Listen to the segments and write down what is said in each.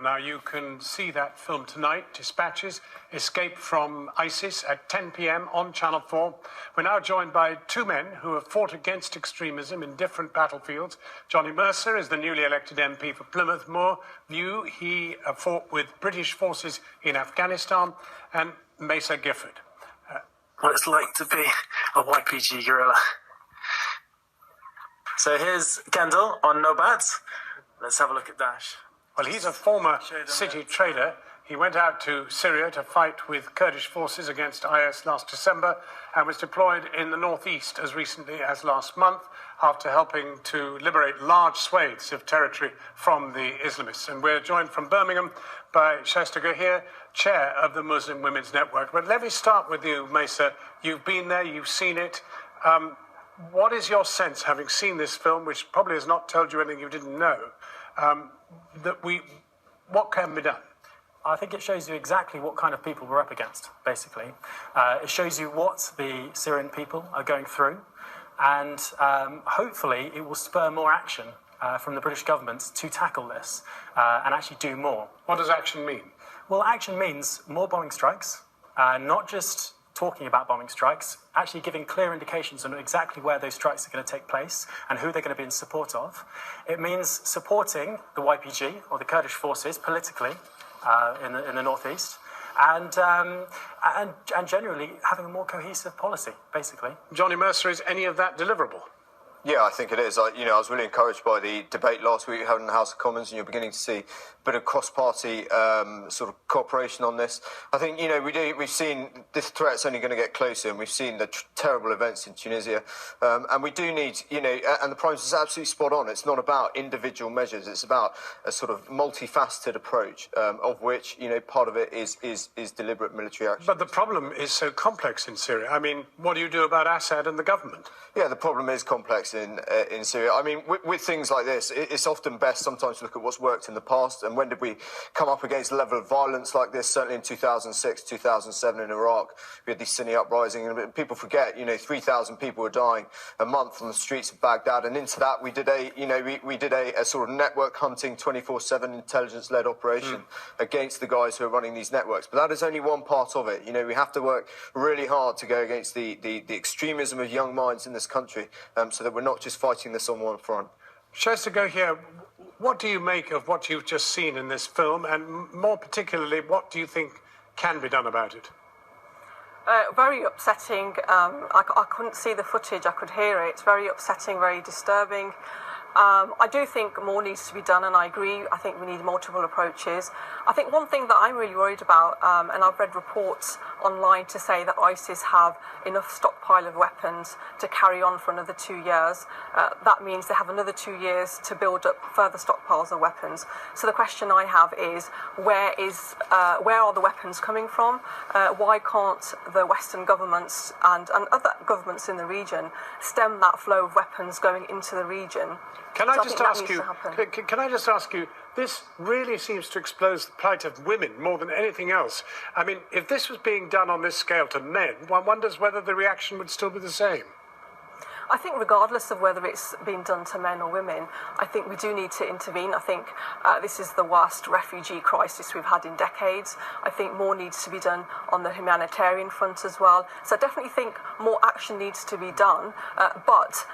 Now you can see that film tonight, Dispatches, Escape from ISIS at 10 p.m. on Channel 4. We're now joined by two men who have fought against extremism in different battlefields. Johnny Mercer is the newly elected MP for Plymouth Moor View. He fought with British forces in Afghanistan, and Mercer Gifford. What it's like to be a YPG guerrilla. So here's Kendall on No Bats. Let's have a look at Dash. Well, he's a former city trader. He went out to Syria to fight with Kurdish forces against IS last December and was deployed in the northeast as recently as last month after helping to liberate large swathes of territory from the Islamists. And we're joined from Birmingham by Shaista Gohir, chair of the Muslim Women's Network. But let me start with you, Mercer. You've been there, you've seen it. What is your sense, having seen this film, which probably has not told you anything you didn't know, what can be done? I think it shows you exactly what kind of people we're up against, basically. It shows you what the Syrian people are going through, and hopefully it will spur more action from the British government to tackle this and actually do more. What does action mean? Well, action means more bombing strikes, not just talking about bombing strikes, actually giving clear indications on exactly where those strikes are going to take place and who they're going to be in support of. It means supporting the YPG, or the Kurdish forces, politically in the northeast, and generally having a more cohesive policy, basically. Johnny Mercer, is any of that deliverable? Yeah, I think it is. I was really encouraged by the debate last week we had in the House of Commons, and you're beginning to see a bit of cross-party sort of cooperation on this. I think, we've seen this threat's only going to get closer, and we've seen the terrible events in Tunisia. And we do need, and the Prime Minister is absolutely spot on. It's not about individual measures. It's about a sort of multifaceted approach, of which, part of it is deliberate military action. But the problem is so complex in Syria. I mean, what do you do about Assad and the government? Yeah, the problem is complex in Syria. I mean, with things like this, it's often best sometimes to look at what's worked in the past, and when did we come up against a level of violence like this? Certainly in 2006, 2007 in Iraq, we had the Sunni uprising, and people forget, 3,000 people were dying a month on the streets of Baghdad, and into that we did a sort of network hunting 24/7 intelligence-led operation against the guys who are running these networks. But that is only one part of it. We have to work really hard to go against the extremism of young minds in this country, so that we're not just fighting this on one front. Shaista Gohir, what do you make of what you've just seen in this film, and more particularly, what do you think can be done about it? Very upsetting. I couldn't see the footage, I could hear it. It's very upsetting, very disturbing. I do think more needs to be done, and I agree. I think we need multiple approaches. I think one thing that I'm really worried about, and I've read reports online to say that ISIS have enough stockpile of weapons to carry on for another 2 years. That means they have another 2 years to build up further stockpiles of weapons. So the question I have is, where are the weapons coming from? Why can't the Western governments and other governments in the region stem that flow of weapons going into the region? Can I just ask you, this really seems to expose the plight of women more than anything else. I mean, if this was being done on this scale to men, one wonders whether the reaction would still be the same. I think regardless of whether it's being done to men or women, I think we do need to intervene. I think this is the worst refugee crisis we've had in decades. I think more needs to be done on the humanitarian front as well. So I definitely think more action needs to be done. But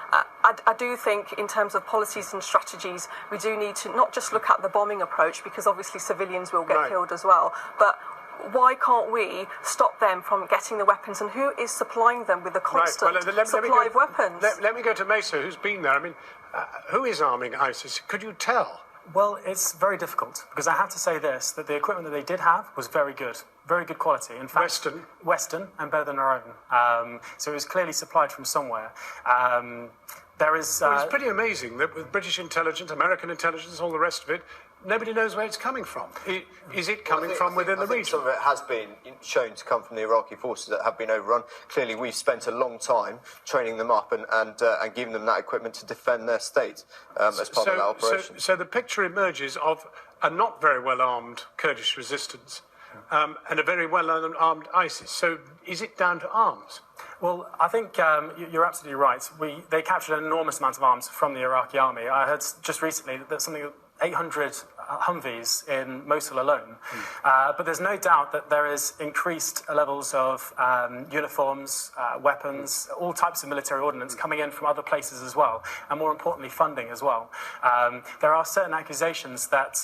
I do think in terms of policies and strategies, we do need to not just look at the bombing approach, because obviously civilians will get killed as well, but why can't we stop them from getting the weapons, and who is supplying them with the constant supply of weapons? Let me go to Mercer, who's been there. I mean, who is arming ISIS? Could you tell? Well, it's very difficult, because I have to say this, that the equipment that they did have was very good quality. In fact, Western and better than our own. So it was clearly supplied from somewhere. It's pretty amazing that with British intelligence, American intelligence, all the rest of it, nobody knows where it's coming from. Is it coming from within the region? Some of it has been shown to come from the Iraqi forces that have been overrun. Clearly, we've spent a long time training them up and giving them that equipment to defend their state as part of that operation. So the picture emerges of a not very well-armed Kurdish resistance and a very well-armed ISIS. So is it down to arms? Well, I think you're absolutely right. They captured an enormous amount of arms from the Iraqi army. I heard just recently that something 800 Humvees in Mosul alone. But there's no doubt that there is increased levels of uniforms, weapons, all types of military ordnance coming in from other places as well, and more importantly, funding as well. There are certain accusations that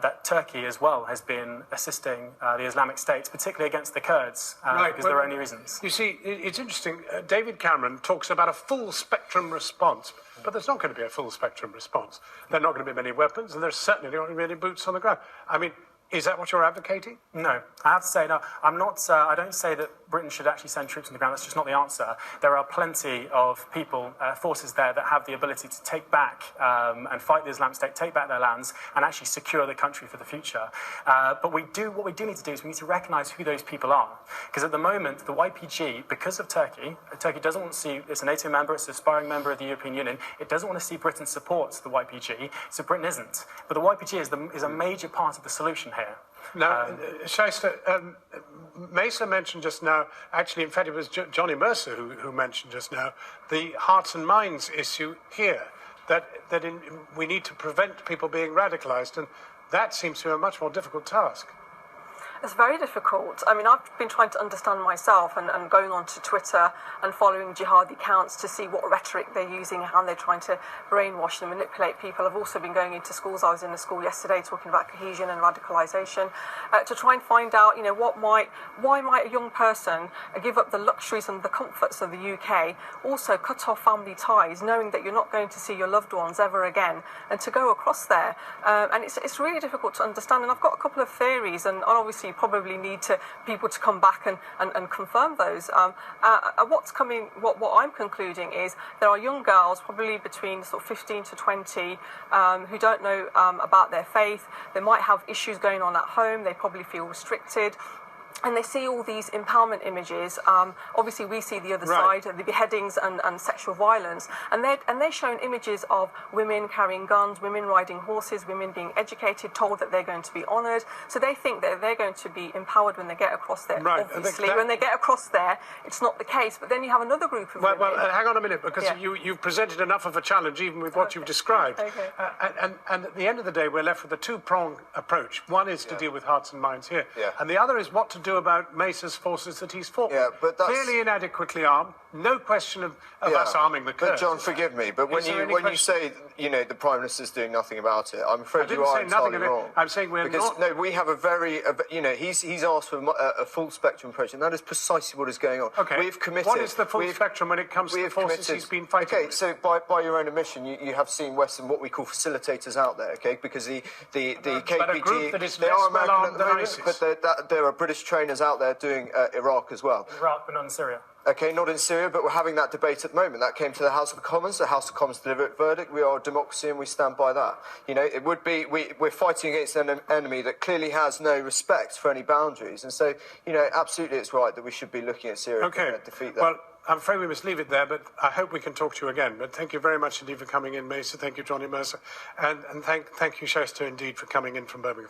that Turkey as well has been assisting the Islamic State, particularly against the Kurds, because there are only reasons. You see, it's interesting. David Cameron talks about a full spectrum response, but there's not going to be a full spectrum response. There are not going to be many weapons, and there's certainly not going to be any boots on the ground. I mean, is that what you're advocating? No, I have to say, no, I'm not. I don't say that Britain should actually send troops on the ground. That's just not the answer. There are plenty of people, forces there that have the ability to take back and fight the Islamic State, take back their lands, and actually secure the country for the future. But what we do need to do is we need to recognise who those people are. Because at the moment, the YPG, because of Turkey doesn't want to see, it's a NATO member, it's an aspiring member of the European Union, it doesn't want to see Britain support the YPG, so Britain isn't. But the YPG is a major part of the solution here. Now, Shaista, Mercer mentioned just now, actually, in fact, it was Johnny Mercer who mentioned just now, the hearts and minds issue here, that we need to prevent people being radicalised, and that seems to be a much more difficult task. It's very difficult. I mean, I've been trying to understand myself and going onto Twitter and following jihadi accounts to see what rhetoric they're using, how they're trying to brainwash and manipulate people. I've also been going into schools. I was in a school yesterday talking about cohesion and radicalisation to try and find out, you know, why might a young person give up the luxuries and the comforts of the UK, also cut off family ties, knowing that you're not going to see your loved ones ever again, and to go across there. And it's really difficult to understand. And I've got a couple of theories, and obviously you probably need people to come back and confirm those. What I'm concluding is there are young girls, probably between sort of 15 to 20, who don't know about their faith. They might have issues going on at home. They probably feel restricted. And they see all these empowerment images. Obviously, we see the other side, the beheadings and sexual violence. And they're showing images of women carrying guns, women riding horses, women being educated, told that they're going to be honoured. So they think that they're going to be empowered when they get across there. Right. Obviously, when they get across there, it's not the case. But then you have another group of women. Well, hang on a minute, because you've presented enough of a challenge, even with what you've described. Okay. And at the end of the day, we're left with a two-pronged approach. One is to deal with hearts and minds here, and the other is what to do about Mercer's forces that he's fought with. But that's clearly inadequately armed. No question of us arming the Kurds. But John, forgive me, but when you say, you know, the Prime Minister's doing nothing about it, I'm afraid you are entirely wrong. I'm saying we're not. No, we have a very, you know, he's asked for a full spectrum approach, and that is precisely what is going on. Okay. We've committed. What is the full spectrum when it comes to the forces he's been fighting with? So by your own admission, you have seen Western, what we call facilitators out there, okay? Because the KPG, but a group that is they less are American well-armed at the than moment, ISIS. but there are British trainers out there doing Iraq as well. Iraq, but not in Syria. Okay, not in Syria, but we're having that debate at the moment. That came to the House of Commons. The House of Commons delivered a verdict. We are a democracy and we stand by that. You know, it would be, we're fighting against an enemy that clearly has no respect for any boundaries. And so, you know, absolutely it's right that we should be looking at Syria to defeat that. Well, I'm afraid we must leave it there, but I hope we can talk to you again. But thank you very much indeed for coming in, Mercer. Thank you, Johnny Mercer. And thank you, Shaista, indeed, for coming in from Birmingham.